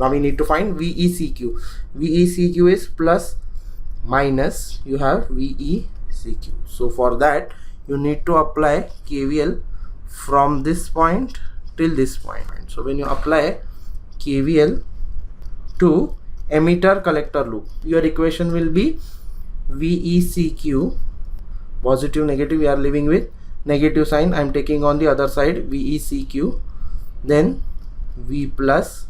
Now we need to find VECQ. VECQ is plus minus, you have VECQ. So for that you need to apply KVL from this point till this point. So when you apply KVL to emitter collector loop, your equation will be VECQ, positive negative, we are living with negative sign, I am taking on the other side, VECQ, then V plus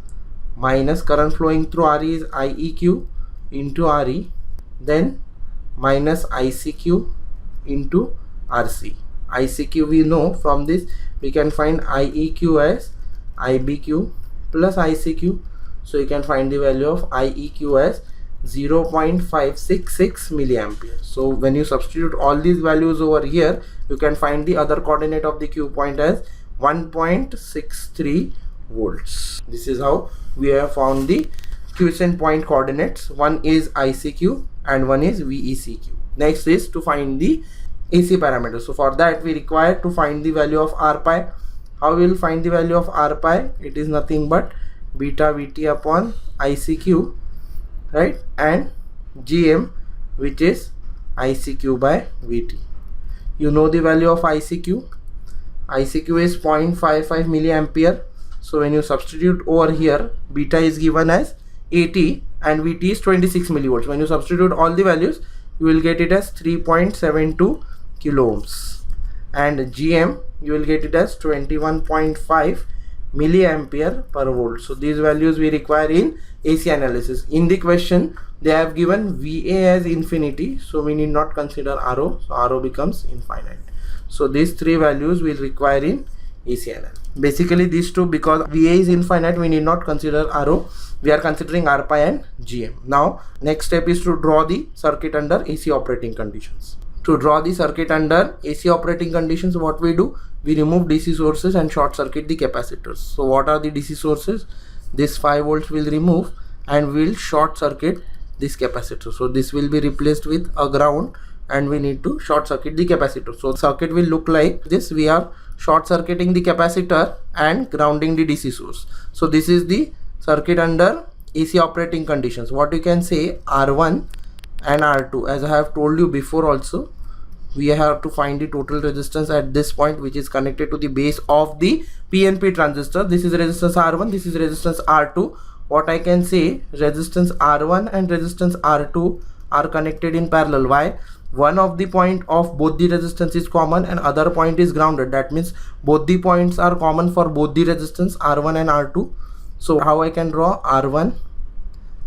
minus current flowing through RE is IEQ into RE, then minus ICQ into RC. ICQ we know from this, we can find IEQ as IBQ plus ICQ. So you can find the value of IEQ as 0.566 milliampere. So when you substitute all these values over here, you can find the other coordinate of the Q point as 1.63 volts. This is how we have found the quiescent point coordinates. One is ICQ and one is VECQ. Next is to find the AC parameters. So for that we require to find the value of R pi. How we will find the value of R pi? It is nothing but beta Vt upon ICQ, right, and Gm, which is ICQ by Vt. You know the value of ICQ. ICQ is 0.55 milliampere. So when you substitute over here, beta is given as 80 and Vt is 26 millivolts. When you substitute all the values, you will get it as 3.72 kilo ohms, and Gm you will get it as 21.5 milliampere per volt. So these values we require in AC analysis. In the question they have given VA as infinity, so we need not consider RO, so RO becomes infinite. So these three values we will require in AC analysis. Basically these two, because VA is infinite, we need not consider RO, we are considering R pi and Gm. Now next step is to draw the circuit under AC operating conditions. To draw the circuit under AC operating conditions, what we do? We remove DC sources and short circuit the capacitors. So what are the DC sources? This 5 volts will remove and will short circuit this capacitor. So this will be replaced with a ground and we need to short circuit the capacitor. So circuit will look like this. We are short circuiting the capacitor and grounding the DC source. So this is the circuit under AC operating conditions. What you can say, R1 and R2, as I have told you before also, we have to find the total resistance at this point, which is connected to the base of the PNP transistor. This is resistance R1, this is resistance R2. What I can say, resistance R1 and resistance R2 are connected in parallel. Why? One of the point of both the resistance is common and other point is grounded. That means both the points are common for both the resistance R1 and R2. So how I can draw R1,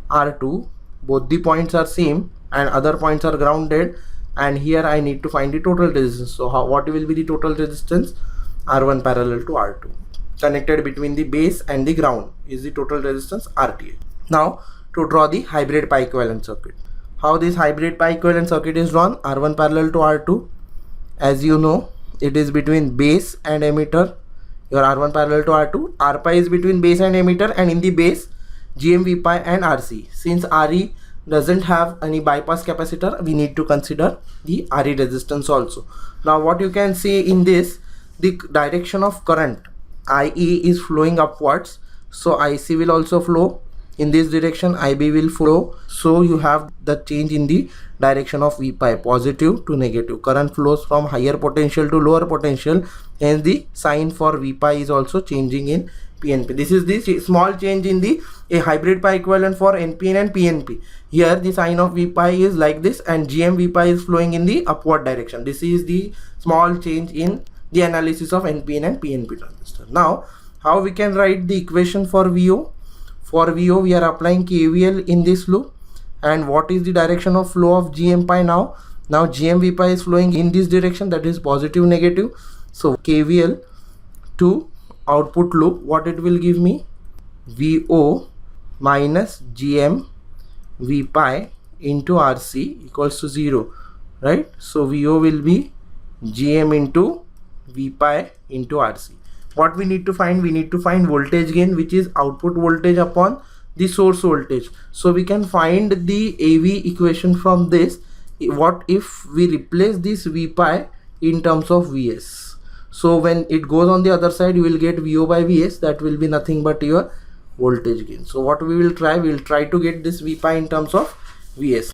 R2, both the points are same and other points are grounded, and here I need to find the total resistance. So what will be the total resistance? R1 parallel to R2, connected between the base and the ground, is the total resistance RTH. Now to draw the hybrid pi equivalent circuit. How this hybrid pi equivalent circuit is drawn? R1 parallel to R2, as you know, it is between base and emitter. Your R1 parallel to R2, R pi is between base and emitter, and in the base Gm, V pi and RC. Since RE doesn't have any bypass capacitor, we need to consider the RE resistance also. Now what you can say in this, the direction of current IE is flowing upwards, so IC will also flow in this direction, IB will flow. So you have the change in the direction of V pi, positive to negative. Current flows from higher potential to lower potential, and the sign for V pi is also changing in PNP. This is the small change in the hybrid pi equivalent for NPN and PNP. Here the sign of V pi is like this and Gm V pi is flowing in the upward direction. This is the small change in the analysis of NPN and PNP transistor. Now how we can write the equation for VO? For VO we are applying KVL in this loop, and what is the direction of flow of Gm pi now? Now Gm V pi is flowing in this direction, that is positive negative. So KVL to output loop, what it will give me? VO minus Gm V pi into RC equals to 0, right? So VO will be Gm into V pi into RC. What we need to find? We need to find voltage gain, which is output voltage upon the source voltage. So we can find the AV equation from this. What if we replace this V pi in terms of Vs? So when it goes on the other side, you will get VO by Vs, that will be nothing but your voltage gain. So what we will try to get this V pi in terms of Vs.